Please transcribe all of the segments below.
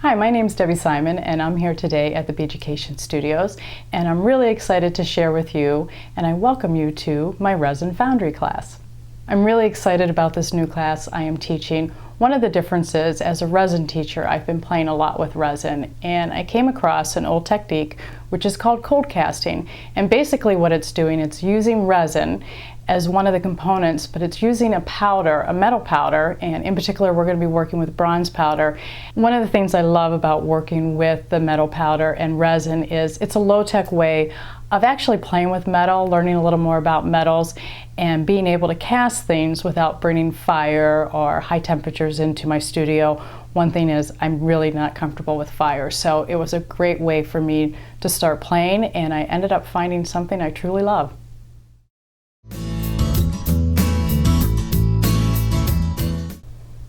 Hi, my name is Debbie Simon and I'm here today at the Beaducation Studios, and I'm really excited to share with you and I welcome you to my Resin Foundry class. I'm really excited about this new class I am teaching. One of the differences, as a resin teacher, I've been playing a lot with resin, and I came across an old technique which is called cold casting. And basically what it's doing, it's using resin as one of the components, but it's using a powder, a metal powder, and in particular we're going to be working with bronze powder. One of the things I love about working with the metal powder and resin is it's a low-tech way of actually playing with metal, learning a little more about metals, and being able to cast things without bringing fire or high temperatures into my studio. One thing is I'm really not comfortable with fire, so it was a great way for me to start playing, and I ended up finding something I truly love.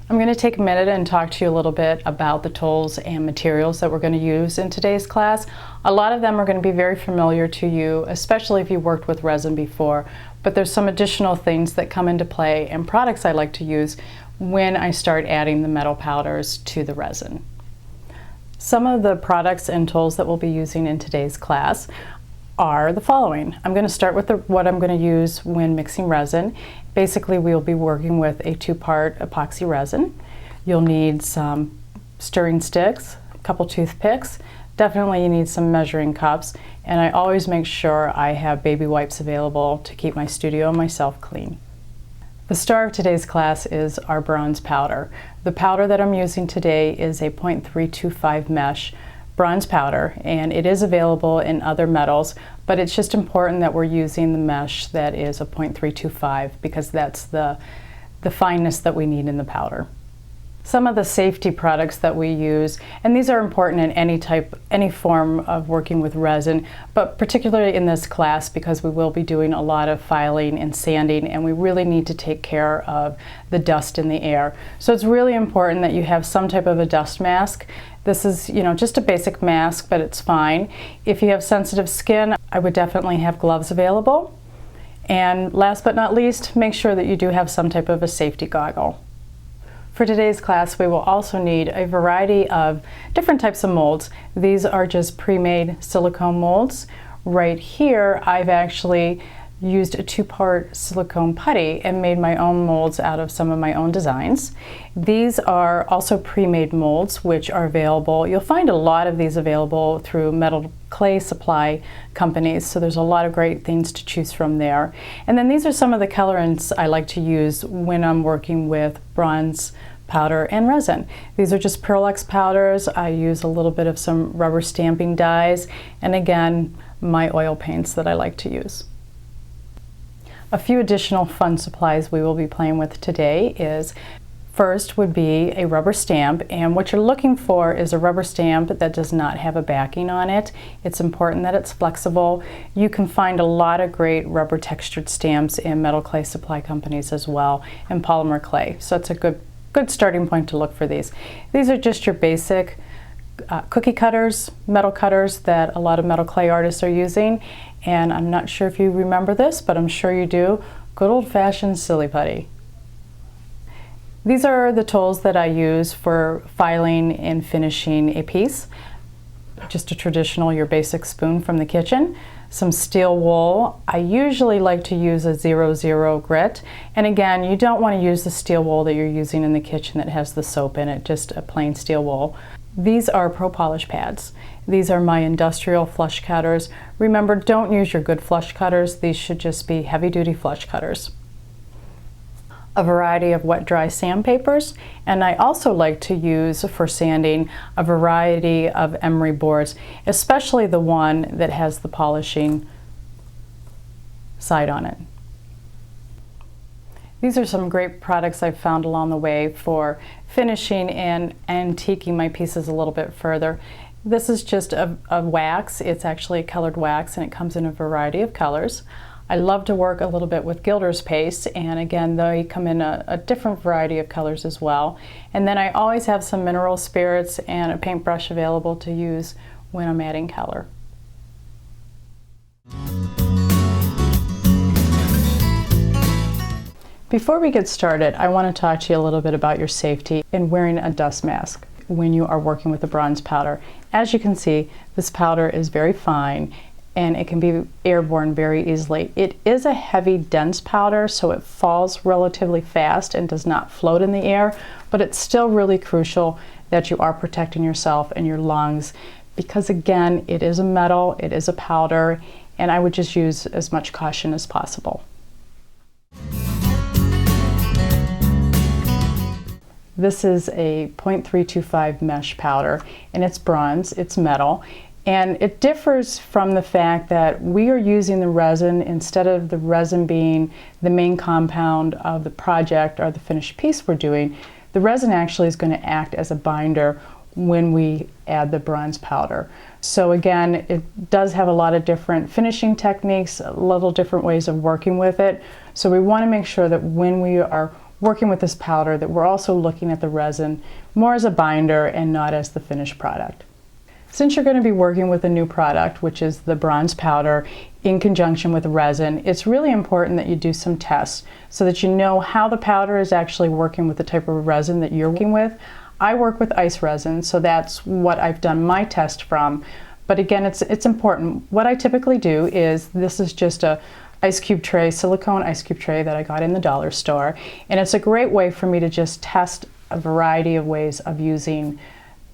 I'm going to take a minute and talk to you a little bit about the tools and materials that we're going to use in today's class. A lot of them are going to be very familiar to you, especially if you worked with resin before, but there's some additional things that come into play and products I like to use when I start adding the metal powders to the resin. Some of the products and tools that we'll be using in today's class are the following. I'm going to start with what I'm going to use when mixing resin. Basically, we'll be working with a two-part epoxy resin. You'll need some stirring sticks, a couple toothpicks. Definitely you need some measuring cups, and I always make sure I have baby wipes available to keep my studio and myself clean. The star of today's class is our bronze powder. The powder that I'm using today is a 0.325 mesh bronze powder, and it is available in other metals, but it's just important that we're using the mesh that is a 0.325 because that's the fineness that we need in the powder. Some of the safety products that we use, and these are important in any form of working with resin, but particularly in this class because we will be doing a lot of filing and sanding, and we really need to take care of the dust in the air. So it's really important that you have some type of a dust mask. This is, just a basic mask, but it's fine. If you have sensitive skin, I would definitely have gloves available. And last but not least, make sure that you do have some type of a safety goggle. For today's class, we will also need a variety of different types of molds. These are just pre-made silicone molds. Right here, I've actually used a two-part silicone putty and made my own molds out of some of my own designs. These are also pre-made molds which are available. You'll find a lot of these available through metal clay supply companies, so there's a lot of great things to choose from there. And then these are some of the colorants I like to use when I'm working with bronze powder and resin. These are just Pearl-Ex powders. I use a little bit of some rubber stamping dyes, and again, my oil paints that I like to use. A few additional fun supplies we will be playing with today is, first would be a rubber stamp, and what you're looking for is a rubber stamp that does not have a backing on it. It's important that it's flexible. You can find a lot of great rubber textured stamps in metal clay supply companies as well, and polymer clay, so it's a good starting point to look for these. These are just your basic cookie cutters, metal cutters that a lot of metal clay artists are using, and I'm not sure if you remember this, but I'm sure you do. Good old-fashioned silly putty. These are the tools that I use for filing and finishing a piece. Just a traditional, your basic spoon from the kitchen. Some steel wool. I usually like to use a 0-0 grit, and again, you don't want to use the steel wool that you're using in the kitchen that has the soap in it, just a plain steel wool. These are Pro Polish pads. These are my industrial flush cutters. Remember, don't use your good flush cutters. These should just be heavy-duty flush cutters. A variety of wet-dry sandpapers, and I also like to use for sanding a variety of emery boards, especially the one that has the polishing side on it. These are some great products I've found along the way for finishing and antiquing my pieces a little bit further. This is just a wax. It's actually a colored wax, and it comes in a variety of colors. I love to work a little bit with gilder's paste, and again, they come in a different variety of colors as well. And then I always have some mineral spirits and a paintbrush available to use when I'm adding color. Before we get started, I want to talk to you a little bit about your safety in wearing a dust mask. when you are working with the bronze powder. As you can see, this powder is very fine and it can be airborne very easily. It is a heavy, dense powder, so it falls relatively fast and does not float in the air, but it's still really crucial that you are protecting yourself and your lungs because, again, it is a metal, it is a powder, and I would just use as much caution as possible. This is a 0.325 mesh powder, and it's bronze, it's metal, and it differs from the fact that we are using the resin instead of the resin being the main compound of the project or the finished piece we're doing. The resin actually is going to act as a binder when we add the bronze powder. So again, it does have a lot of different finishing techniques, little different ways of working with it. So we want to make sure that when we are working with this powder that we're also looking at the resin more as a binder and not as the finished product. Since you're going to be working with a new product, which is the bronze powder, in conjunction with resin, it's really important that you do some tests so that you know how the powder is actually working with the type of resin that you're working with. I work with ice resin, so that's what I've done my test from. But again, it's important. What I typically do is, this is just a ice cube tray, silicone ice cube tray that I got in the dollar store. And it's a great way for me to just test a variety of ways of using,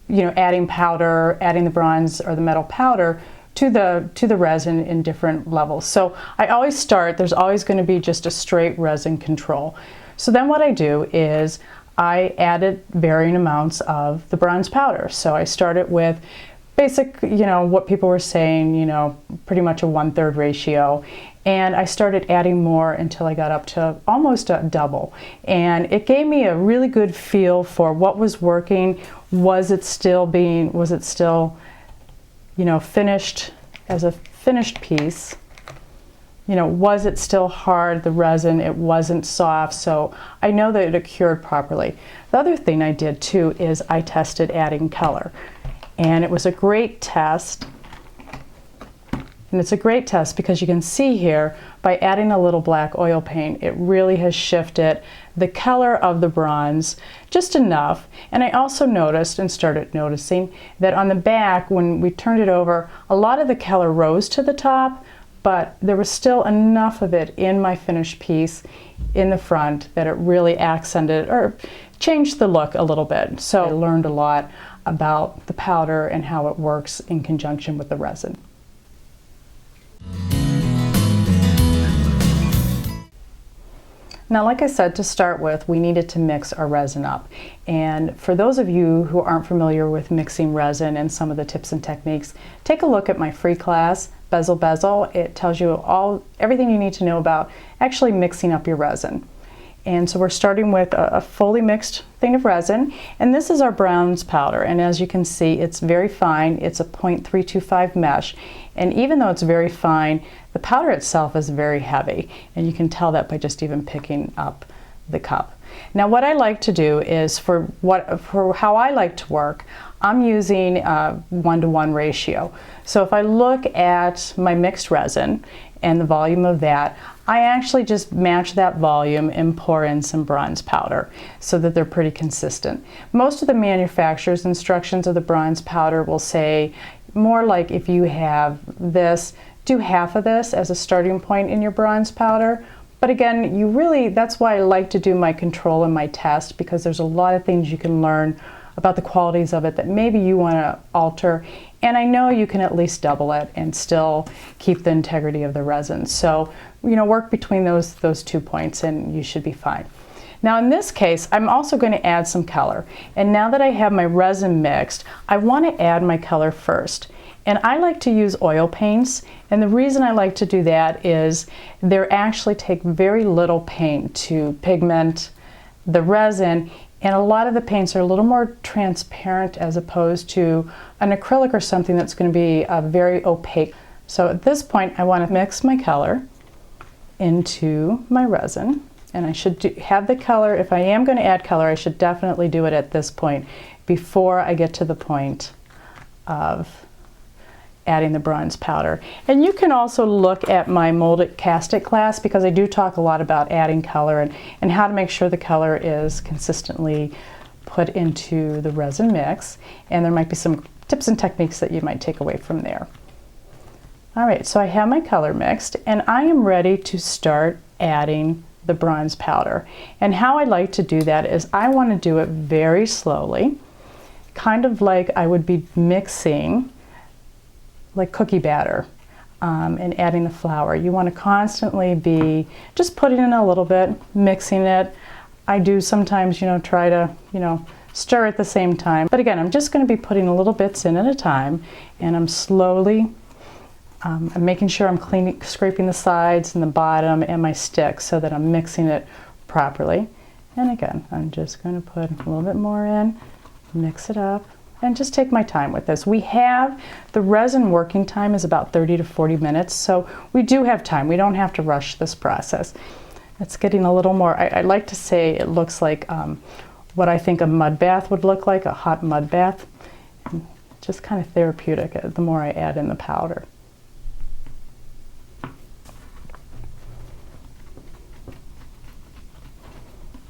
adding powder, adding the bronze or the metal powder to the resin in different levels. So I always start, there's always going to be just a straight resin control. So then what I do is I added varying amounts of the bronze powder. So I started with basic, what people were saying, pretty much a 1/3 ratio. And I started adding more until I got up to almost a double. And it gave me a really good feel for what was working. Was it still, finished as a finished piece? Was it still hard, the resin? It wasn't soft, so I know that it cured properly. The other thing I did too is I tested adding color. And it was a great test. And it's a great test because you can see here, by adding a little black oil paint, it really has shifted the color of the bronze just enough. And I also noticed and started noticing that on the back, when we turned it over, a lot of the color rose to the top, but there was still enough of it in my finished piece in the front that it really accented or changed the look a little bit. So I learned a lot about the powder and how it works in conjunction with the resin. Now, like I said, to start with, we needed to mix our resin up. And for those of you who aren't familiar with mixing resin and some of the tips and techniques, take a look at my free class, Bezel. It tells you everything you need to know about actually mixing up your resin. And so we're starting with a fully mixed thing of resin, and this is our bronze powder. And as you can see, it's very fine. It's a 0.325 mesh, and even though it's very fine, the powder itself is very heavy, and you can tell that by just even picking up the cup. Now, what I like to do is, for how I like to work, I'm using a 1-to-1 ratio. So if I look at my mixed resin and the volume of that, I actually just match that volume and pour in some bronze powder so that they're pretty consistent. Most of the manufacturer's instructions of the bronze powder will say more like, if you have this, do half of this as a starting point in your bronze powder. But again, that's why I like to do my control and my test, because there's a lot of things you can learn about the qualities of it that maybe you want to alter. And I know you can at least double it and still keep the integrity of the resin. So, work between those 2 points and you should be fine. Now in this case, I'm also going to add some color. And now that I have my resin mixed, I want to add my color first. And I like to use oil paints. And the reason I like to do that is they actually take very little paint to pigment the resin. And a lot of the paints are a little more transparent as opposed to an acrylic or something that's going to be very opaque. So at this point, I want to mix my color into my resin. And I should have the color, if I am going to add color, I should definitely do it at this point before I get to the point of adding the bronze powder. And you can also look at my molded castic class, because I do talk a lot about adding color and how to make sure the color is consistently put into the resin mix, and there might be some tips and techniques that you might take away from there. All right, so I have my color mixed, and I am ready to start adding the bronze powder. And how I like to do that is I want to do it very slowly, kind of like I would be mixing like cookie batter and adding the flour. You want to constantly be just putting in a little bit, mixing it. I do sometimes, try to, stir at the same time. But again, I'm just going to be putting a little bits in at a time, and I'm slowly I'm making sure I'm scraping the sides and the bottom and my stick so that I'm mixing it properly. And again, I'm just going to put a little bit more in, mix it up, and just take my time with this. We have, the resin working time is about 30 to 40 minutes, so we do have time. We don't have to rush this process. It's getting a little more, I like to say it looks like what I think a mud bath would look like, a hot mud bath. And just kind of therapeutic the more I add in the powder.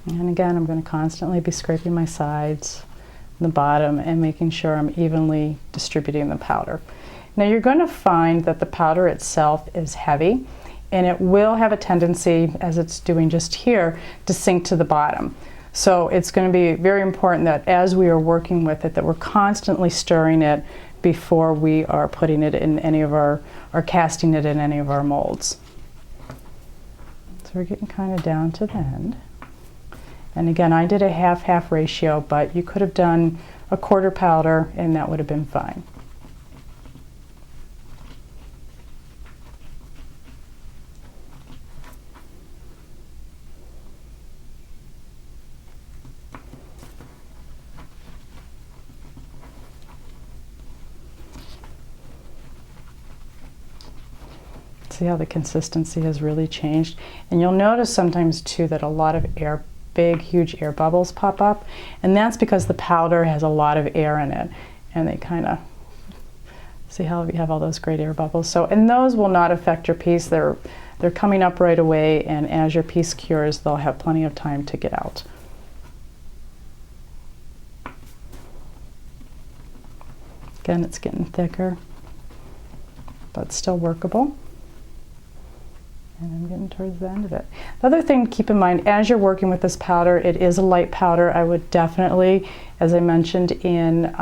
And again, I'm going to constantly be scraping my sides, the bottom, and making sure I'm evenly distributing the powder. Now you're going to find that the powder itself is heavy, and it will have a tendency, as it's doing just here, to sink to the bottom. So it's going to be very important that as we are working with it, that we're constantly stirring it before we are putting it in any of our, or casting it in any of our molds. So we're getting kind of down to the end. And again, I did a half-half ratio, but you could have done a quarter powder and that would have been fine. See how the consistency has really changed? And you'll notice sometimes too that a lot of air, big, huge air bubbles pop up, and that's because the powder has a lot of air in it, and they kind of, see how you have all those great air bubbles? So, and those will not affect your piece. They're coming up right away, and as your piece cures, they'll have plenty of time to get out. Again, it's getting thicker, but still workable. And I'm getting towards the end of it. The other thing to keep in mind, as you're working with this powder, it is a light powder. I would definitely, as I mentioned in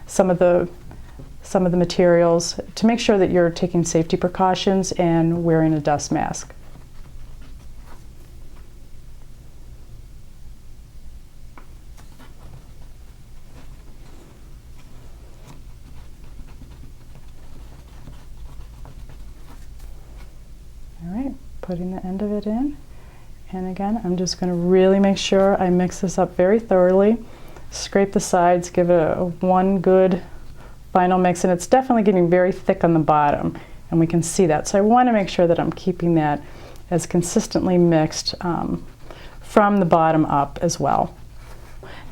some of the materials, to make sure that you're taking safety precautions and wearing a dust mask. Putting the end of it in, and again I'm just going to really make sure I mix this up very thoroughly, scrape the sides, give it a one good final mix, and it's definitely getting very thick on the bottom, and we can see that, so I want to make sure that I'm keeping that as consistently mixed from the bottom up as well.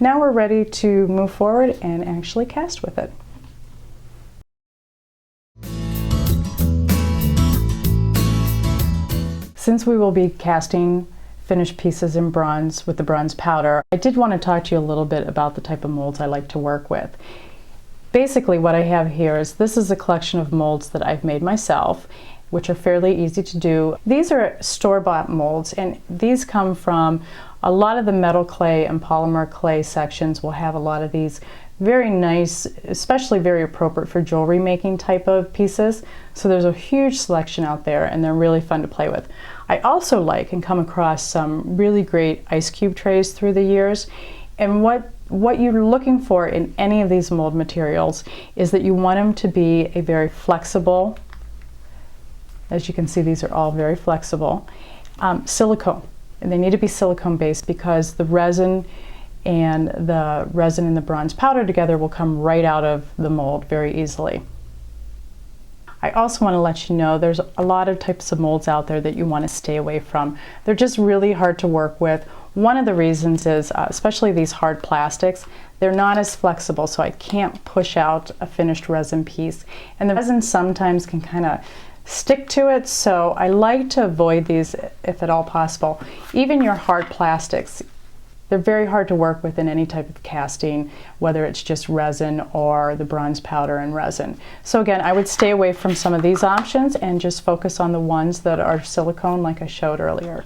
Now we're ready to move forward and actually cast with it. Since we will be casting finished pieces in bronze with the bronze powder, I did want to talk to you a little bit about the type of molds I like to work with. Basically what I have here is, this is a collection of molds that I've made myself, which are fairly easy to do. These are store-bought molds, and these come from a lot of the metal clay and polymer clay sections will have a lot of these very nice, especially very appropriate for jewelry making type of pieces. So there's a huge selection out there, and they're really fun to play with. I also like and come across some really great ice cube trays through the years, and what you're looking for in any of these mold materials is that you want them to be a very flexible, as you can see these are all very flexible, silicone, and they need to be silicone based because the resin and the bronze powder together will come right out of the mold very easily. I also want to let you know there's a lot of types of molds out there that you want to stay away from. They're just really hard to work with. One of the reasons is, especially these hard plastics, they're not as flexible, so I can't push out a finished resin piece. And the resin sometimes can kind of stick to it, so I like to avoid these if at all possible. Even your hard plastics, They're very hard to work with in any type of casting, whether it's just resin or the bronze powder and resin. So again, I would stay away from some of these options and just focus on the ones that are silicone like I showed earlier.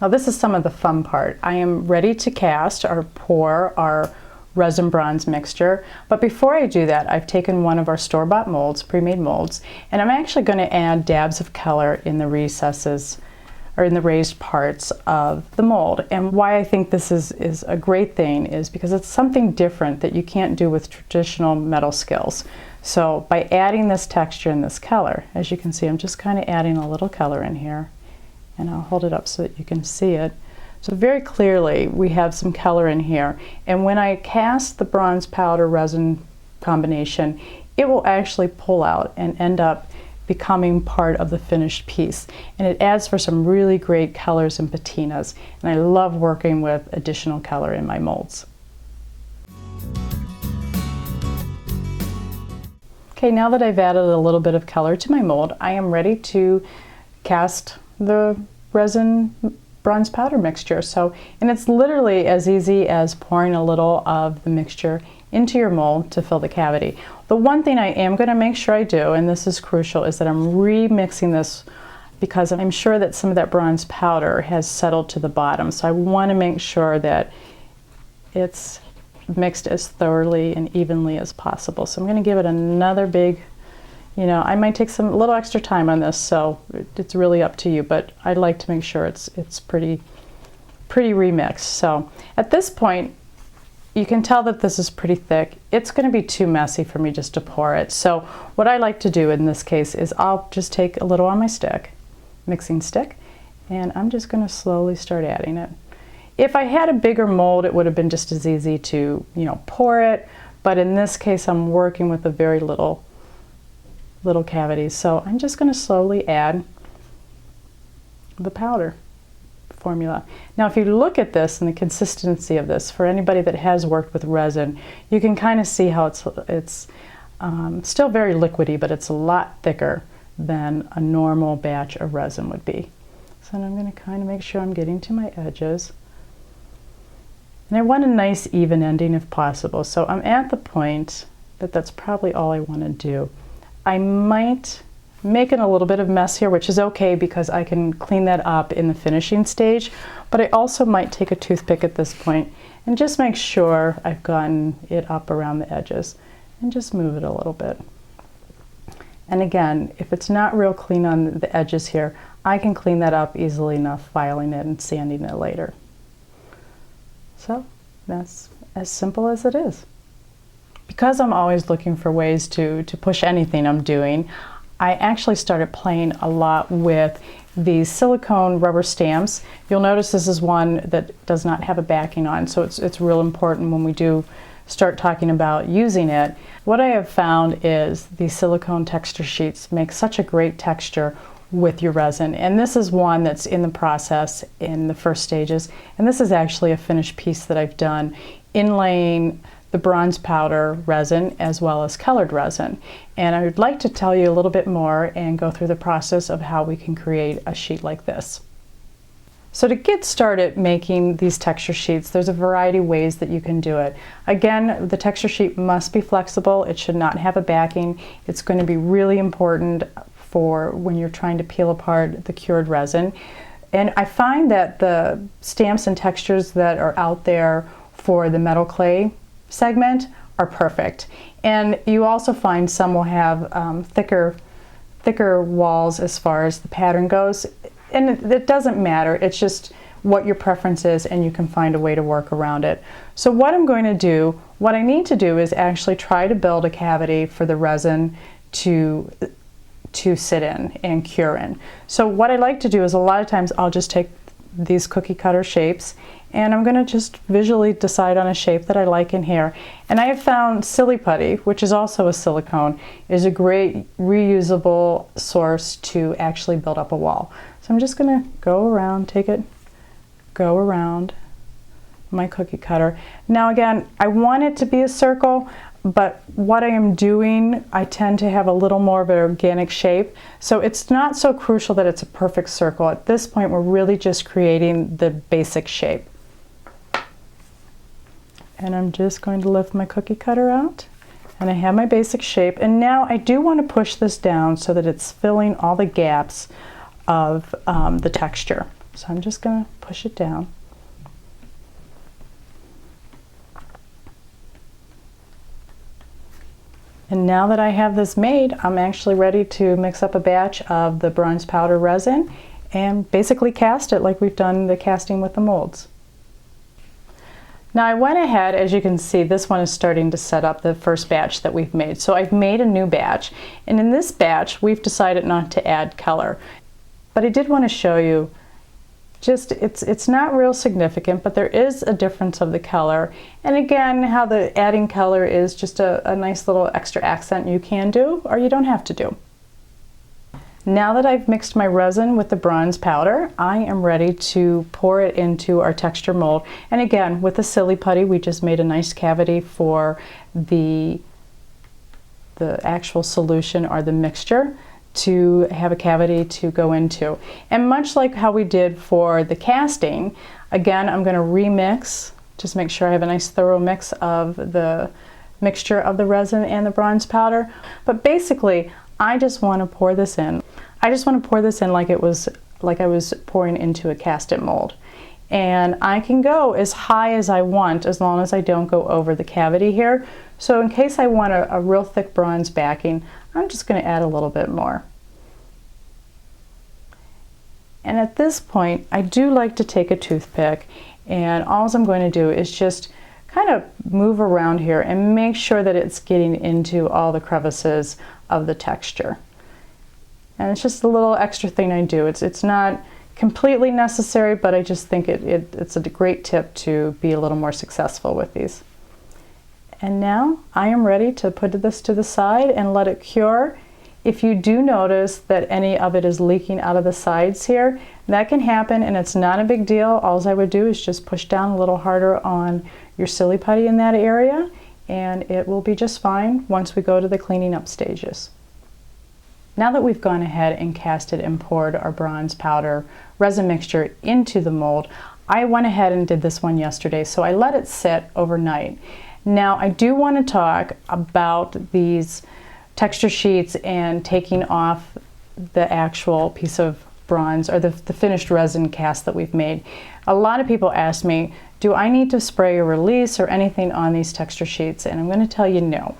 Now this is some of the fun part. I am ready to cast or pour our resin bronze mixture, but before I do that, I've taken one of our store-bought molds, pre-made molds, and I'm actually going to add dabs of color in the recesses or in the raised parts of the mold. And why I think this is a great thing is because it's something different that you can't do with traditional metal skills. So by adding this texture and this color, as you can see, I'm just kind of adding a little color in here, and I'll hold it up so that you can see it. So very clearly we have some color in here, and when I cast the bronze powder resin combination, it will actually pull out and end up becoming part of the finished piece, and it adds for some really great colors and patinas, and I love working with additional color in my molds. Okay, now that I've added a little bit of color to my mold, I am ready to cast the resin bronze powder mixture. And it's literally as easy as pouring a little of the mixture into your mold to fill the cavity. The one thing I am going to make sure I do, and this is crucial, is that I'm remixing this because I'm sure that some of that bronze powder has settled to the bottom. So I want to make sure that it's mixed as thoroughly and evenly as possible. So I'm going to give it another big, I might take a little extra time on this, so it's really up to you, but I'd like to make sure it's pretty remixed. So at this point, you can tell that this is pretty thick. It's going to be too messy for me just to pour it. So what I like to do in this case is I'll just take a little on my stick, mixing stick, and I'm just going to slowly start adding it. If I had a bigger mold, it would have been just as easy to, pour it, but in this case, I'm working with a very little cavities. So I'm just going to slowly add the powder formula. Now if you look at this and the consistency of this, for anybody that has worked with resin, you can kind of see how it's still very liquidy, but it's a lot thicker than a normal batch of resin would be. So I'm going to kind of make sure I'm getting to my edges. And I want a nice even ending if possible. So I'm at the point that that's probably all I want to do. I might make it a little bit of mess here, which is okay because I can clean that up in the finishing stage, but I also might take a toothpick at this point and just make sure I've gotten it up around the edges and just move it a little bit. And again, if it's not real clean on the edges here, I can clean that up easily enough, filing it and sanding it later. So that's as simple as it is. Because I'm always looking for ways to push anything I'm doing, I actually started playing a lot with these silicone rubber stamps. You'll notice this is one that does not have a backing on, so it's real important when we do start talking about using it. What I have found is these silicone texture sheets make such a great texture with your resin, and this is one that's in the process in the first stages, and this is actually a finished piece that I've done inlaying the bronze powder resin as well as colored resin. And I would like to tell you a little bit more and go through the process of how we can create a sheet like this. So to get started making these texture sheets, there's a variety of ways that you can do it. Again, the texture sheet must be flexible. It should not have a backing. It's going to be really important for when you're trying to peel apart the cured resin. And I find that the stamps and textures that are out there for the metal clay segment are perfect. And you also find some will have thicker walls as far as the pattern goes. And it doesn't matter, it's just what your preference is, and you can find a way to work around it. So what I'm going to do, what I need to do is actually try to build a cavity for the resin to sit in and cure in. So what I like to do is a lot of times I'll just take these cookie cutter shapes and I'm going to just visually decide on a shape that I like in here. And I have found Silly Putty, which is also a silicone, is a great reusable source to actually build up a wall. So I'm just going to go around, go around my cookie cutter. Now again, I want it to be a circle, but what I am doing, I tend to have a little more of an organic shape. So it's not so crucial that it's a perfect circle. At this point, we're really just creating the basic shape. And I'm just going to lift my cookie cutter out. And I have my basic shape. And now I do want to push this down so that it's filling all the gaps of the texture. So I'm just going to push it down. And now that I have this made, I'm actually ready to mix up a batch of the bronze powder resin and basically cast it like we've done the casting with the molds. Now I went ahead, as you can see, this one is starting to set up the first batch that we've made. So I've made a new batch, and in this batch we've decided not to add color. But I did want to show you, just it's not real significant, but there is a difference of the color. And again, how the adding color is just a nice little extra accent you can do, or you don't have to do. Now that I've mixed my resin with the bronze powder, I am ready to pour it into our texture mold. And again, with the silly putty, we just made a nice cavity for the actual solution or the mixture to have a cavity to go into. And much like how we did for the casting, again, I'm going to remix, just make sure I have a nice thorough mix of the mixture of the resin and the bronze powder. But basically, I just want to pour this in. I just want to pour this in like I was pouring into a cast-it mold. And I can go as high as I want as long as I don't go over the cavity here. So in case I want a real thick bronze backing, I'm just going to add a little bit more. And at this point, I do like to take a toothpick, and all I'm going to do is just kind of move around here and make sure that it's getting into all the crevices of the texture. And it's just a little extra thing I do. It's not completely necessary, but I just think it's a great tip to be a little more successful with these. And now I am ready to put this to the side and let it cure. If you do notice that any of it is leaking out of the sides here, that can happen, and it's not a big deal. All I would do is just push down a little harder on your silly putty in that area, and it will be just fine once we go to the cleaning up stages. Now that we've gone ahead and casted and poured our bronze powder resin mixture into the mold, I went ahead and did this one yesterday, so I let it sit overnight. Now I do want to talk about these texture sheets and taking off the actual piece of bronze or the finished resin cast that we've made. A lot of people ask me, do I need to spray or release or anything on these texture sheets? And I'm going to tell you no.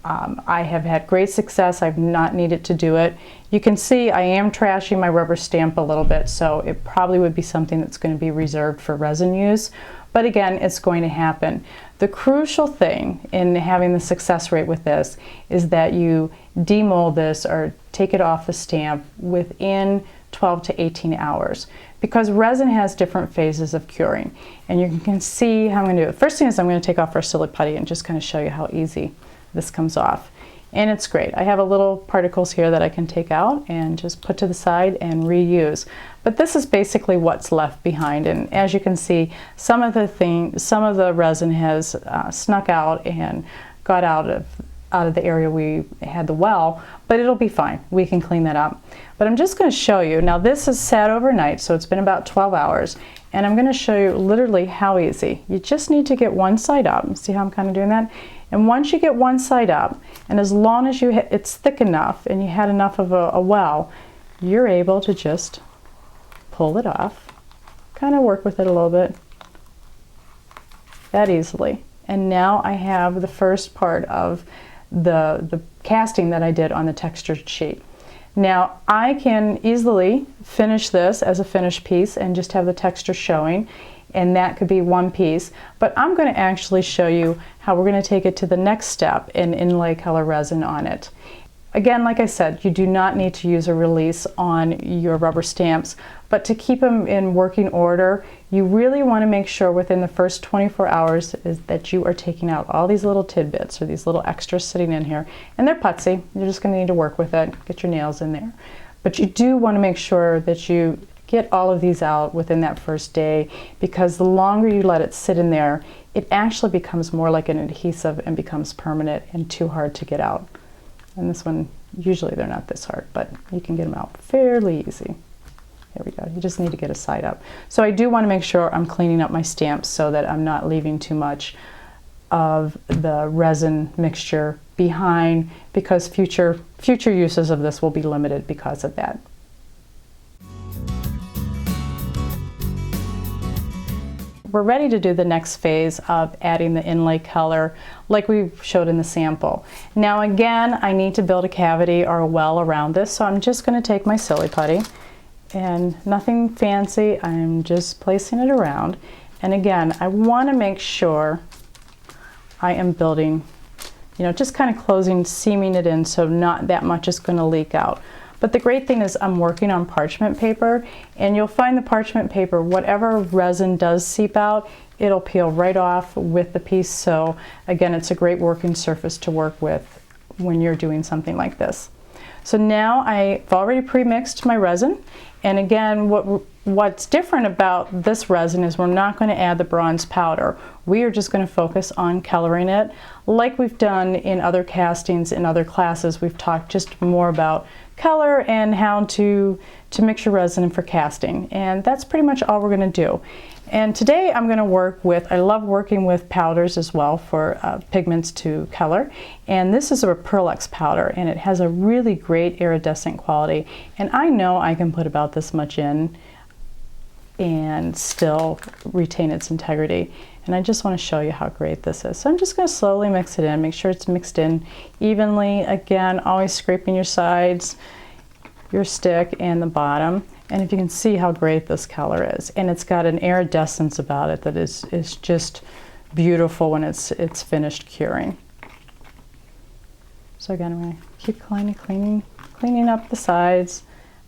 I have had great success. I've not needed to do it. You can see I am trashing my rubber stamp a little bit, so it probably would be something that's going to be reserved for resin use. But again, it's going to happen. The crucial thing in having the success rate with this is that you demold this or take it off the stamp within 12 to 18 hours, because resin has different phases of curing. And you can see how I'm going to do it. First thing is I'm going to take off our silly putty and just kind of show you how easy this comes off. And it's great. I have a little particles here that I can take out and just put to the side and reuse. But this is basically what's left behind. And as you can see, some of the resin has snuck out and got out of the area we had the well, but it'll be fine. We can clean that up. But I'm just going to show you. Now this is sat overnight, so it's been about 12 hours. And I'm going to show you literally how easy. You just need to get one side up. See how I'm kind of doing that? And once you get one side up, and as long as it's thick enough and you had enough of a well, you're able to just pull it off, kind of work with it a little bit, that easily. And now I have the first part of the casting that I did on the textured sheet. Now I can easily finish this as a finished piece and just have the texture showing, and that could be one piece. But I'm going to actually show you how we're going to take it to the next step and inlay color resin on it. Again, like I said, you do not need to use a release on your rubber stamps, but to keep them in working order, you really want to make sure within the first 24 hours is that you are taking out all these little tidbits or these little extras sitting in here. And they're putsy. You're just going to need to work with it, get your nails in there. But you do want to make sure that you get all of these out within that first day, because the longer you let it sit in there, it actually becomes more like an adhesive and becomes permanent and too hard to get out. And this one, usually they're not this hard, but you can get them out fairly easy. There we go. You just need to get a side up. So I do want to make sure I'm cleaning up my stamps so that I'm not leaving too much of the resin mixture behind, because future uses of this will be limited because of that. We're ready to do the next phase of adding the inlay color like we showed in the sample. Now again, I need to build a cavity or a well around this, so I'm just going to take my silly putty, and nothing fancy, I'm just placing it around. And again, I want to make sure I am building, you know, just kind of closing, seaming it in so not that much is going to leak out. But the great thing is I'm working on parchment paper, and you'll find the parchment paper, whatever resin does seep out, it'll peel right off with the piece. So again, it's a great working surface to work with when you're doing something like this. So now I've already pre-mixed my resin, and again, what's different about this resin is we're not going to add the bronze powder. We are just going to focus on coloring it. Like we've done in other castings, in other classes, we've talked just more about color and how to mix your resin for casting. And that's pretty much all we're going to do. And today I'm going to work with, I love working with powders as well for pigments to color. And this is a Pearl-Ex powder, and it has a really great iridescent quality. And I know I can put about this much in and still retain its integrity. And I just want to show you how great this is. So I'm just going to slowly mix it in, make sure it's mixed in evenly. Again, always scraping your sides, your stick, and the bottom. And if you can see how great this color is. And it's got an iridescence about it that is just beautiful when it's finished curing. So again, I'm going to keep cleaning up the sides,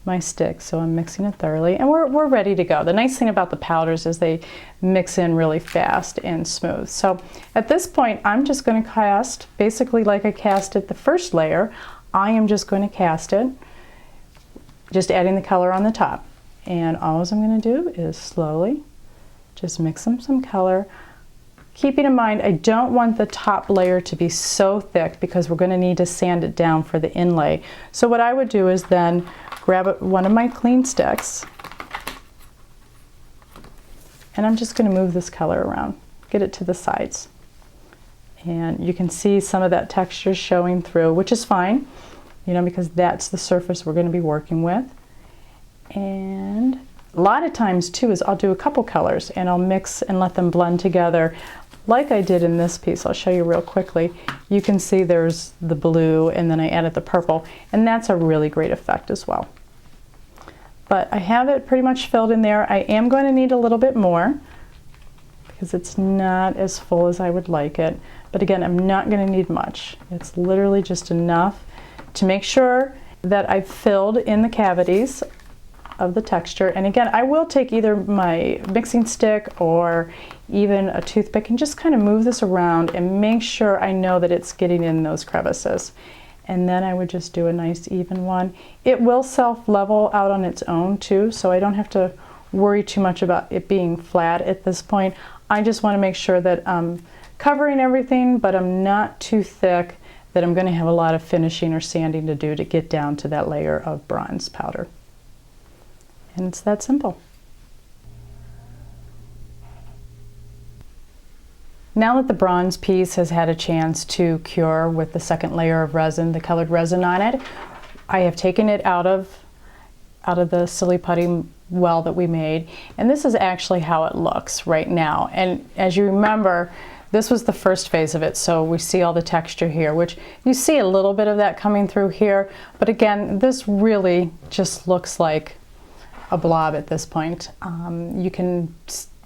my stick, so I'm mixing it thoroughly, and we're ready to go. The nice thing about the powders is they mix in really fast and smooth. So at this point, I'm just going to cast, basically like I casted the first layer, I am just going to cast it, just adding the color on the top. And all I'm going to do is slowly just mix some color. Keeping in mind, I don't want the top layer to be so thick because we're going to need to sand it down for the inlay. So what I would do is then grab one of my clean sticks, and I'm just going to move this color around, get it to the sides. And you can see some of that texture showing through, which is fine, you know, because that's the surface we're going to be working with. And a lot of times too is I'll do a couple colors and I'll mix and let them blend together like I did in this piece. I'll show you real quickly. You can see there's the blue and then I added the purple, and that's a really great effect as well. But I have it pretty much filled in there. I am going to need a little bit more because it's not as full as I would like it. But again, I'm not going to need much. It's literally just enough to make sure that I've filled in the cavities of the texture. And again, I will take either my mixing stick or even a toothpick and just kind of move this around and make sure I know that it's getting in those crevices. And then I would just do a nice even one. It will self-level out on its own too, so I don't have to worry too much about it being flat at this point. I just want to make sure that I'm covering everything, but I'm not too thick that I'm going to have a lot of finishing or sanding to do to get down to that layer of bronze powder. And it's that simple. Now that the bronze piece has had a chance to cure with the second layer of resin, the colored resin on it, I have taken it out of the silly putty well that we made, and this is actually how it looks right now. And as you remember, this was the first phase of it, so we see all the texture here, which you see a little bit of that coming through here, but again, this really just looks like a blob at this point. You can,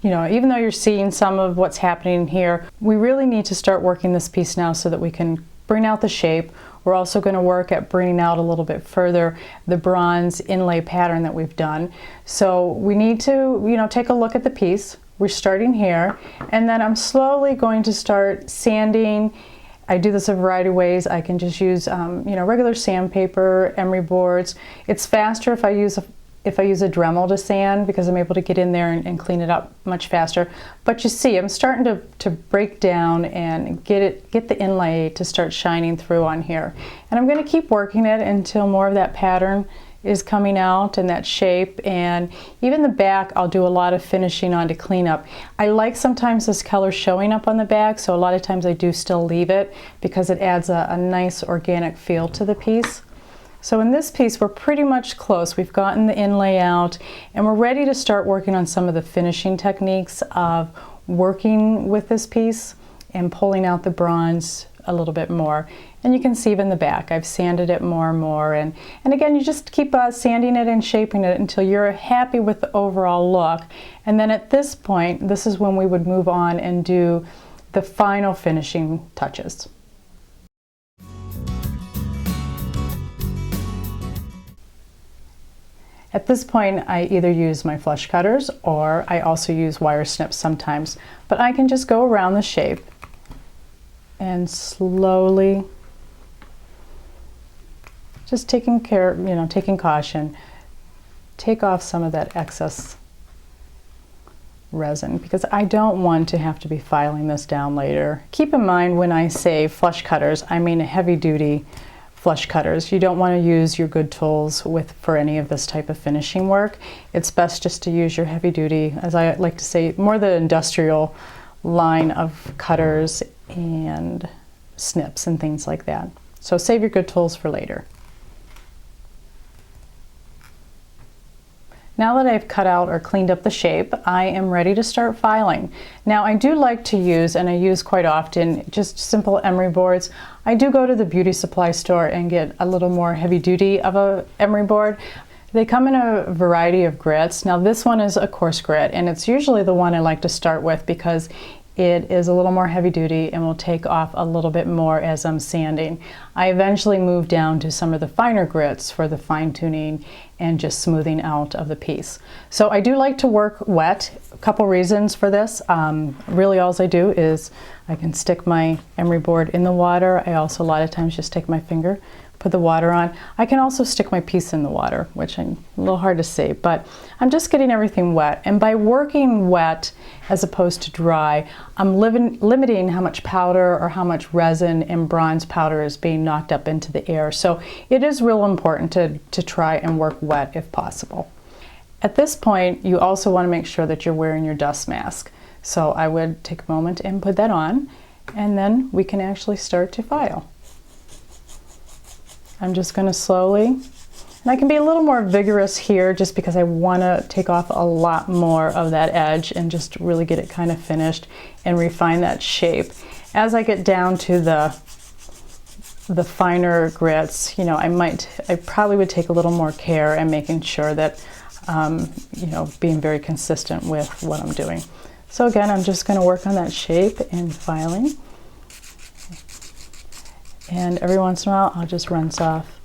you know, even though you're seeing some of what's happening here, we really need to start working this piece now so that we can bring out the shape. We're also going to work at bringing out a little bit further the bronze inlay pattern that we've done. So we need to, you know, take a look at the piece. We're starting here, and then I'm slowly going to start sanding. I do this a variety of ways. I can just use, you know, regular sandpaper, emery boards. It's faster if I use if I use a Dremel to sand because I'm able to get in there and clean it up much faster. But you see, I'm starting to break down and get the inlay to start shining through on here. And I'm going to keep working it until more of that pattern is coming out and that shape. And even the back, I'll do a lot of finishing on to clean up. I like sometimes this color showing up on the back, so a lot of times I do still leave it because it adds a nice organic feel to the piece. So in this piece, we're pretty much close. We've gotten the inlay out and we're ready to start working on some of the finishing techniques of working with this piece and pulling out the bronze a little bit more. And you can see even the back, I've sanded it more and more. And again, you just keep sanding it and shaping it until you're happy with the overall look. And then at this point, this is when we would move on and do the final finishing touches. At this point, I either use my flush cutters or I also use wire snips sometimes, but I can just go around the shape and slowly, just taking caution, take off some of that excess resin because I don't want to have to be filing this down later. Keep in mind when I say flush cutters, I mean a heavy duty flush cutters. You don't want to use your good tools for any of this type of finishing work. It's best just to use your heavy duty, as I like to say, more the industrial line of cutters and snips and things like that. So save your good tools for later. Now that I've cut out or cleaned up the shape, I am ready to start filing. Now I do like to use, and I use quite often, just simple emery boards. I do go to the beauty supply store and get a little more heavy duty of a emery board. They come in a variety of grits. Now this one is a coarse grit, and it's usually the one I like to start with because it is a little more heavy duty and will take off a little bit more as I'm sanding. I eventually moved down to some of the finer grits for the fine tuning and just smoothing out of the piece. So I do like to work wet. A couple reasons for this. Really all I do is I can stick my emery board in the water. I also a lot of times just take my finger, put the water on. I can also stick my piece in the water, which is a little hard to see, but I'm just getting everything wet. And by working wet as opposed to dry, I'm limiting how much powder or how much resin and bronze powder is being knocked up into the air. So it is real important to try and work wet if possible. At this point, you also want to make sure that you're wearing your dust mask. So I would take a moment and put that on, and then we can actually start to file. I'm just going to slowly, and I can be a little more vigorous here just because I want to take off a lot more of that edge and just really get it kind of finished and refine that shape. As I get down to the finer grits, I probably would take a little more care and making sure that, being very consistent with what I'm doing. So again, I'm just going to work on that shape and filing. And every once in a while, I'll just rinse off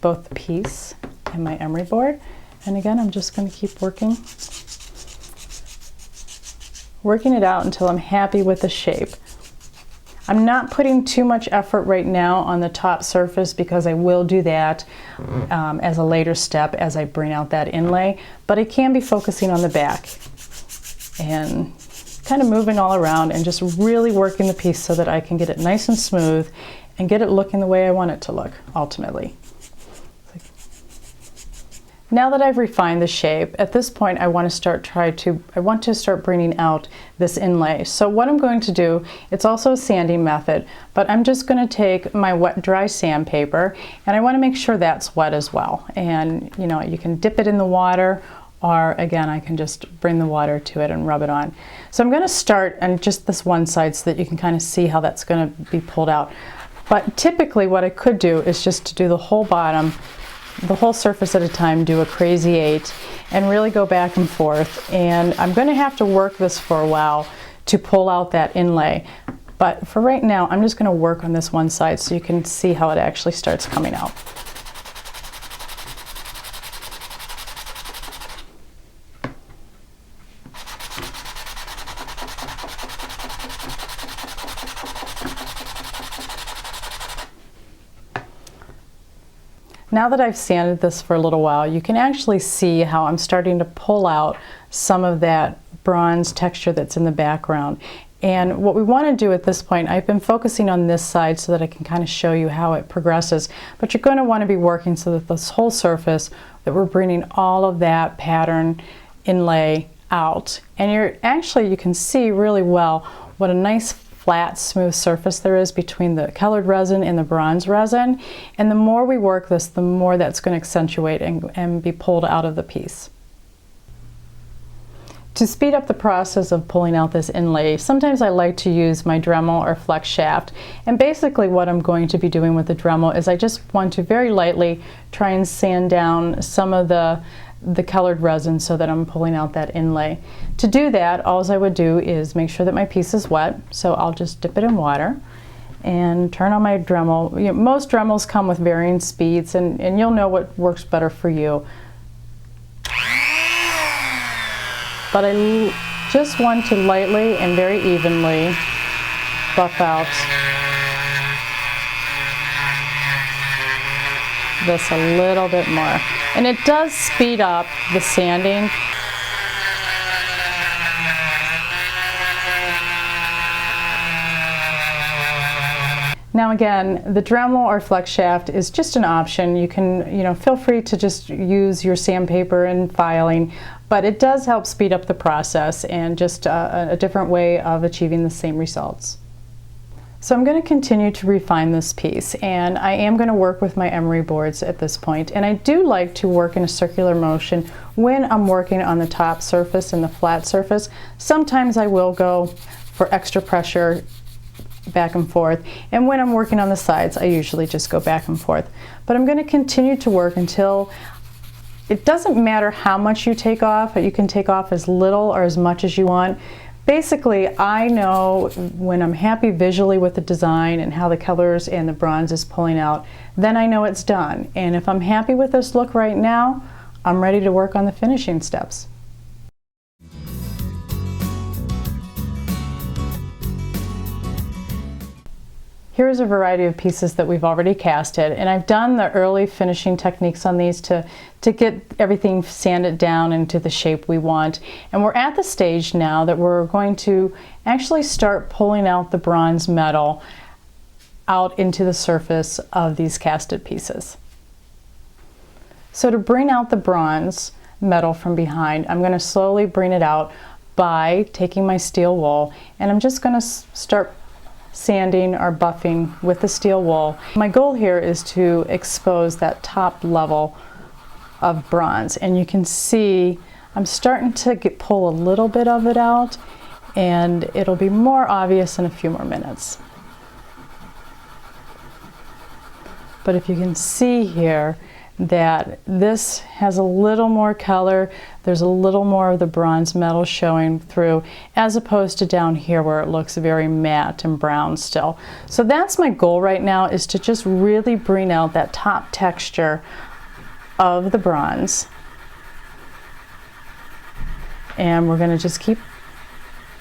both the piece and my emery board. And again, I'm just going to keep working it out until I'm happy with the shape. I'm not putting too much effort right now on the top surface because I will do that as a later step as I bring out that inlay, but I can be focusing on the back and kind of moving all around and just really working the piece so that I can get it nice and smooth and get it looking the way I want it to look ultimately. Now that I've refined the shape, at this point I want to start bringing out this inlay. So what I'm going to do, it's also a sanding method, but I'm just going to take my wet dry sandpaper and I want to make sure that's wet as well. And you can dip it in the water, or again, I can just bring the water to it and rub it on. So I'm going to start on just this one side so that you can kind of see how that's going to be pulled out. But typically what I could do is just to do the whole bottom, the whole surface at a time, do a crazy 8 and really go back and forth. And I'm going to have to work this for a while to pull out that inlay. But for right now, I'm just going to work on this one side so you can see how it actually starts coming out. Now that I've sanded this for a little while, you can actually see how I'm starting to pull out some of that bronze texture that's in the background. And what we want to do at this point, I've been focusing on this side so that I can kind of show you how it progresses, but you're going to want to be working so that this whole surface, that we're bringing all of that pattern inlay out. And you can see really well what a nice flat, smooth surface there is between the colored resin and the bronze resin. And the more we work this, the more that's going to accentuate and be pulled out of the piece. To speed up the process of pulling out this inlay, sometimes I like to use my Dremel or flex shaft. And basically what I'm going to be doing with the Dremel is I just want to very lightly try and sand down some of the colored resin so that I'm pulling out that inlay. To do that, all I would do is make sure that my piece is wet, so I'll just dip it in water and turn on my Dremel. You know, most Dremels come with varying speeds, and you'll know what works better for you. But I just want to lightly and very evenly buff out this a little bit more. And it does speed up the sanding. Now again, the Dremel or flex shaft is just an option. You can, feel free to just use your sandpaper and filing, but it does help speed up the process and just a different way of achieving the same results. So I'm going to continue to refine this piece, and I am going to work with my emery boards at this point. And I do like to work in a circular motion when I'm working on the top surface and the flat surface. Sometimes I will go for extra pressure back and forth, and when I'm working on the sides I usually just go back and forth. But I'm going to continue to work until it doesn't matter how much you take off, but you can take off as little or as much as you want. Basically, I know when I'm happy visually with the design and how the colors and the bronze is pulling out, then I know it's done. And if I'm happy with this look right now, I'm ready to work on the finishing steps. Here's a variety of pieces that we've already casted, and I've done the early finishing techniques on these to get everything sanded down into the shape we want. And we're at the stage now that we're going to actually start pulling out the bronze metal out into the surface of these casted pieces. So to bring out the bronze metal from behind, I'm going to slowly bring it out by taking my steel wool, and I'm just going to start sanding or buffing with the steel wool. My goal here is to expose that top level of bronze, and you can see I'm starting to pull a little bit of it out, and it'll be more obvious in a few more minutes. But if you can see here that this has a little more color, there's a little more of the bronze metal showing through, as opposed to down here where it looks very matte and brown still. So that's my goal right now, is to just really bring out that top texture of the bronze. And we're going to just keep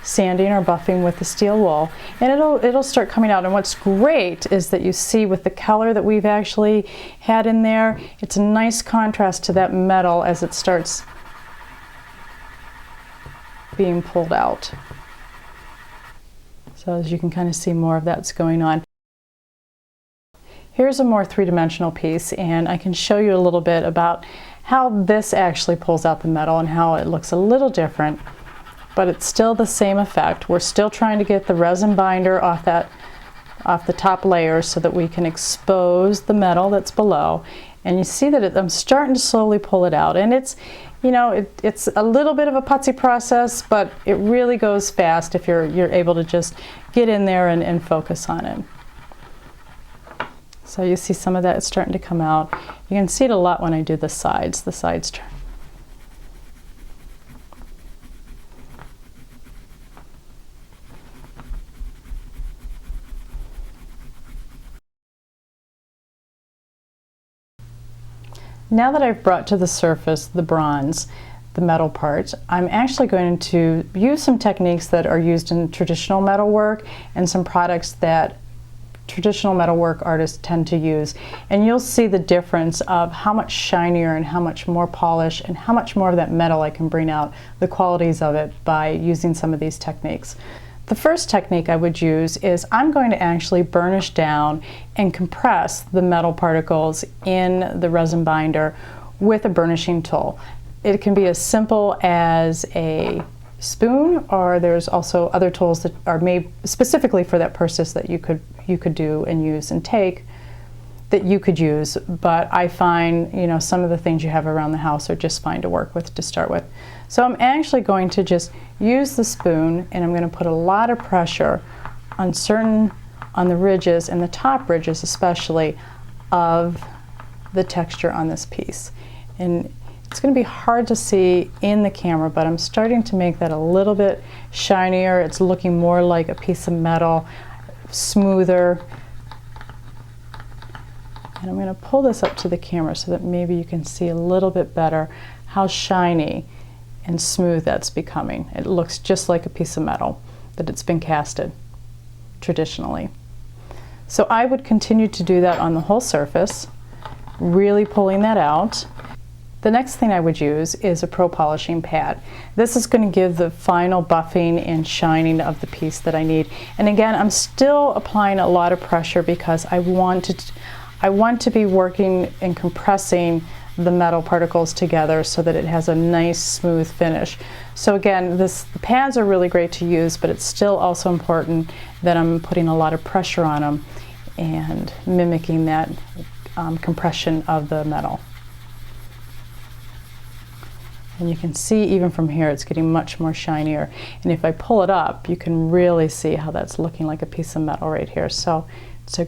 sanding or buffing with the steel wool, and it'll start coming out. And what's great is that you see with the color that we've actually had in there, it's a nice contrast to that metal as it starts being pulled out. So as you can kind of see, more of that's going on. Here's a more three-dimensional piece, and I can show you a little bit about how this actually pulls out the metal and how it looks a little different. But it's still the same effect. We're still trying to get the resin binder off the top layer so that we can expose the metal that's below. And you see that I'm starting to slowly pull it out. And it's, it's a little bit of a putsy process, but it really goes fast if you're able to just get in there and focus on it. So you see some of that is starting to come out. You can see it a lot when I do the sides. The sides turn. Now that I've brought to the surface the bronze, the metal part, I'm actually going to use some techniques that are used in traditional metalwork and some products that traditional metalwork artists tend to use. And you'll see the difference of how much shinier and how much more polish and how much more of that metal I can bring out, the qualities of it, by using some of these techniques. The first technique I would use is I'm going to actually burnish down and compress the metal particles in the resin binder with a burnishing tool. It can be as simple as a spoon, or there's also other tools that are made specifically for that purpose that you could do and use and take that you could use. But I find, you know, some of the things you have around the house are just fine to work with to start with. So I'm actually going to just use the spoon, and I'm going to put a lot of pressure on the ridges, and the top ridges especially, of the texture on this piece. And it's going to be hard to see in the camera, but I'm starting to make that a little bit shinier. It's looking more like a piece of metal, smoother. And I'm going to pull this up to the camera so that maybe you can see a little bit better how shiny and smooth that's becoming. It looks just like a piece of metal that it's been casted traditionally. So I would continue to do that on the whole surface, really pulling that out. The next thing I would use is a pro polishing pad. This is going to give the final buffing and shining of the piece that I need. And again, I'm still applying a lot of pressure because I want to be working and compressing the metal particles together so that it has a nice smooth finish. So again, the pads are really great to use, but it's still also important that I'm putting a lot of pressure on them and mimicking that compression of the metal. And you can see even from here it's getting much more shinier. And if I pull it up, you can really see how that's looking like a piece of metal right here. So it's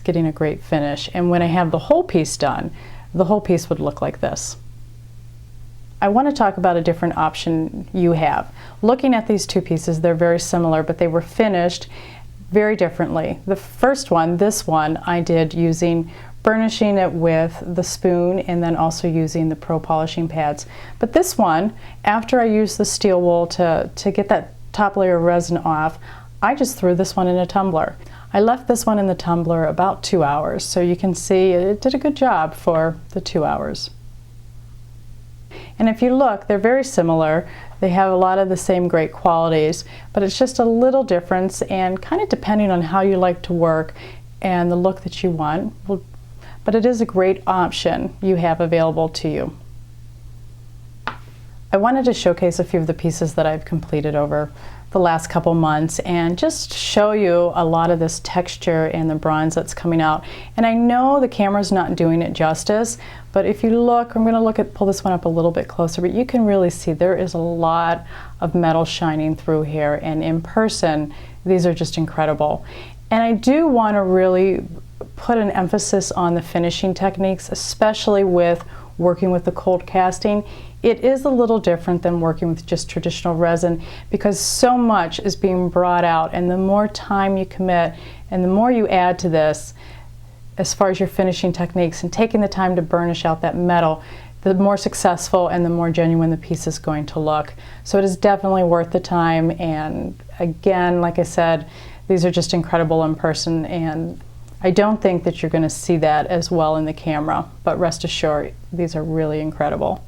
getting a great finish. And when I have the whole piece done, the whole piece would look like this. I want to talk about a different option you have. Looking at these two pieces, they're very similar, but they were finished very differently. The first one, this one, I did using burnishing it with the spoon and then also using the pro polishing pads. But this one, after I used the steel wool to get that top layer of resin off, I just threw this one in a tumbler. I left this one in the tumbler about 2 hours, so you can see it did a good job for the 2 hours. And if you look, they're very similar. They have a lot of the same great qualities, but it's just a little difference, and kind of depending on how you like to work and the look that you want. But it is a great option you have available to you. I wanted to showcase a few of the pieces that I've completed over the last couple months and just show you a lot of this texture and the bronze that's coming out. And I know the camera's not doing it justice, but if you look, I'm going to pull this one up a little bit closer, but you can really see there is a lot of metal shining through here, and in person these are just incredible. And I do want to really put an emphasis on the finishing techniques, especially with working with the cold casting. It is a little different than working with just traditional resin because so much is being brought out, and the more time you commit and the more you add to this as far as your finishing techniques and taking the time to burnish out that metal, the more successful and the more genuine the piece is going to look. So it is definitely worth the time, and again, like I said, these are just incredible in person, and I don't think that you're going to see that as well in the camera, but rest assured, these are really incredible.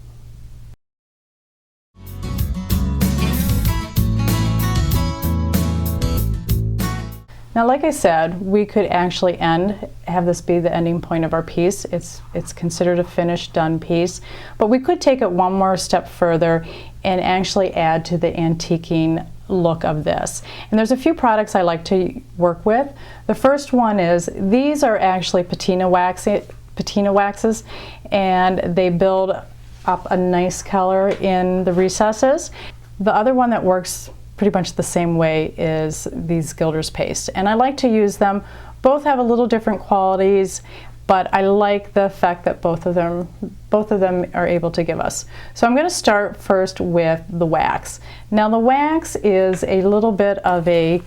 Now, like I said, we could actually have this be the ending point of our piece. It's considered a finished, done piece, but we could take it one more step further and actually add to the antiquing look of this. And there's a few products I like to work with. The first one is, these are actually patina waxes, and they build up a nice color in the recesses. The other one that works pretty much the same way is these Gilder's paste, and I like to use them. Both have a little different qualities, but I like the fact that both of them are able to give us. So I'm going to start first with the wax. Now the wax is a little bit of a,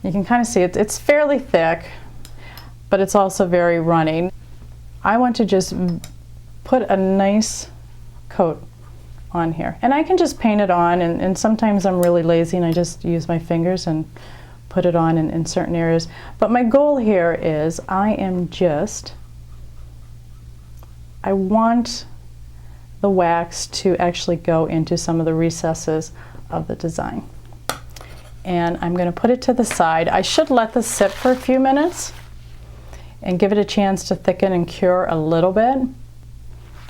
you can kind of see it's fairly thick, but it's also very running. I want to just put a nice coat on here, and I can just paint it on, and sometimes I'm really lazy and I just use my fingers and put it on in certain areas. But my goal here is I want the wax to actually go into some of the recesses of the design. And I'm going to put it to the side. I should let this sit for a few minutes and give it a chance to thicken and cure a little bit.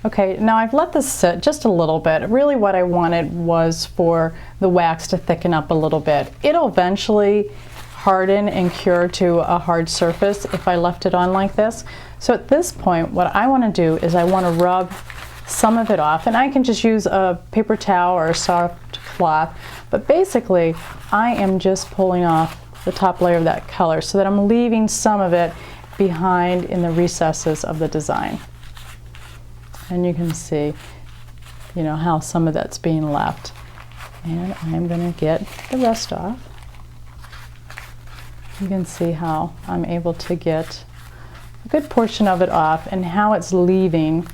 Okay, now I've let this sit just a little bit. Really what I wanted was for the wax to thicken up a little bit. It'll eventually harden and cure to a hard surface if I left it on like this. So at this point, what I want to do is I want to rub some of it off, and I can just use a paper towel or a soft cloth, but basically I am just pulling off the top layer of that color so that I'm leaving some of it behind in the recesses of the design. And you can see, you know, how some of that's being left. And I'm going to get the rest off. You can see how I'm able to get a good portion of it off and how it's leaving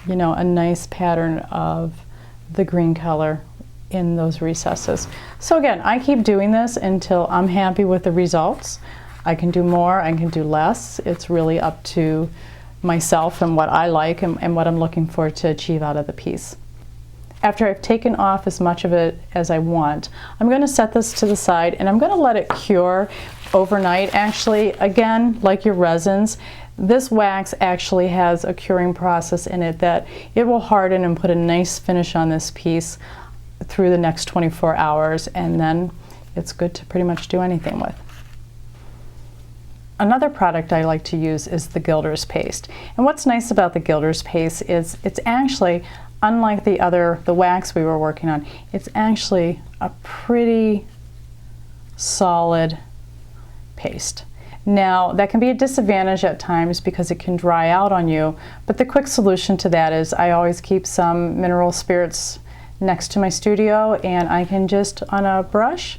a nice pattern of the green color in those recesses. So again, I keep doing this until I'm happy with the results. I can do more, I can do less. It's really up to myself and what I like and what I'm looking for to achieve out of the piece. After I've taken off as much of it as I want, I'm going to set this to the side and I'm going to let it cure overnight. Actually, again, like your resins, this wax actually has a curing process in it that it will harden and put a nice finish on this piece through the next 24 hours, and then it's good to pretty much do anything with. Another product I like to use is the Gilder's paste. And what's nice about the Gilder's paste is it's actually, unlike the wax we were working on, it's actually a pretty solid paste. Now, that can be a disadvantage at times because it can dry out on you, but the quick solution to that is I always keep some mineral spirits next to my studio, and I can just, on a brush,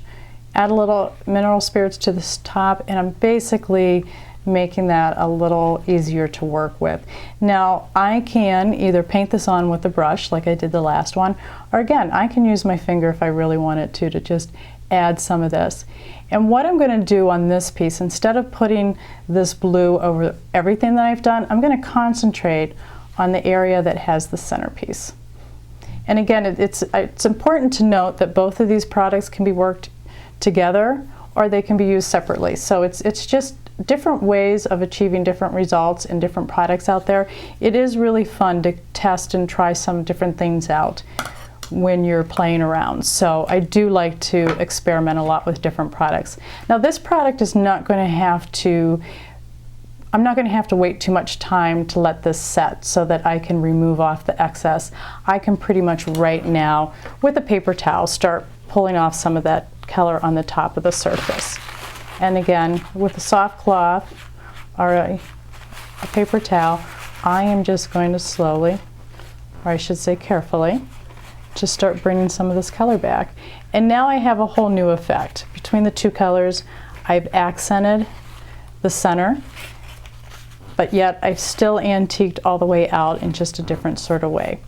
add a little mineral spirits to the top, and I'm basically making that a little easier to work with. Now, I can either paint this on with the brush like I did the last one, or again, I can use my finger if I really wanted to just add some of this. And what I'm going to do on this piece, instead of putting this blue over everything that I've done, I'm going to concentrate on the area that has the centerpiece. And again, it's important to note that both of these products can be worked together or they can be used separately. So it's just different ways of achieving different results in different products out there. It is really fun to test and try some different things out when you're playing around. So I do like to experiment a lot with different products. Now this product is not going to have to, I'm not going to have to wait too much time to let this set so that I can remove off the excess. I can pretty much right now with a paper towel start pulling off some of that color on the top of the surface. And again, with a soft cloth or a paper towel, I am just going to slowly, or I should say carefully, just start bringing some of this color back. And now I have a whole new effect. Between the two colors, I've accented the center, but yet I've still antiqued all the way out in just a different sort of way.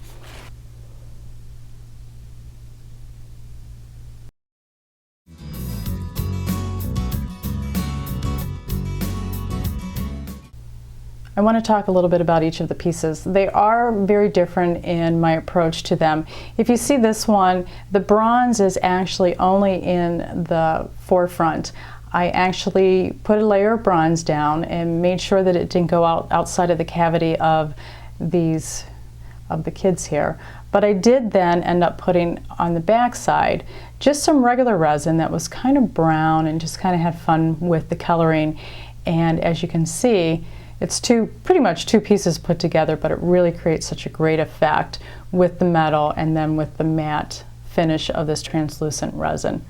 I want to talk a little bit about each of the pieces. They are very different in my approach to them. If you see this one, the bronze is actually only in the forefront. I actually put a layer of bronze down and made sure that it didn't go outside of the cavity of the kids here. But I did then end up putting on the back side just some regular resin that was kind of brown and just kind of had fun with the coloring. And as you can see, it's pretty much two pieces put together, but it really creates such a great effect with the metal and then with the matte finish of this translucent resin.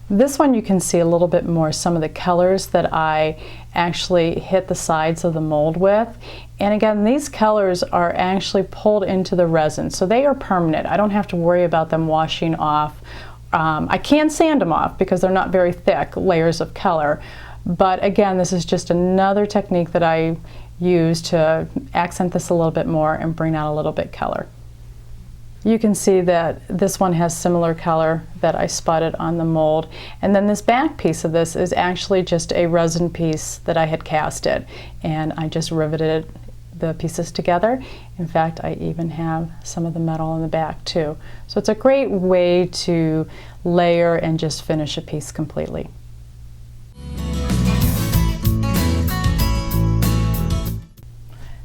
This one you can see a little bit more some of the colors that I actually hit the sides of the mold with. And again, these colors are actually pulled into the resin, so they are permanent. I don't have to worry about them washing off. I can sand them off because they're not very thick layers of color. But again, this is just another technique that I use to accent this a little bit more and bring out a little bit color. You can see that this one has similar color that I spotted on the mold. And then this back piece of this is actually just a resin piece that I had casted, and I just riveted the pieces together. In fact, I even have some of the metal in the back too. So it's a great way to layer and just finish a piece completely.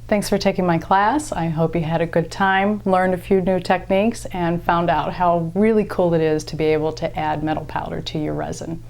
Thanks for taking my class. I hope you had a good time, learned a few new techniques, and found out how really cool it is to be able to add metal powder to your resin.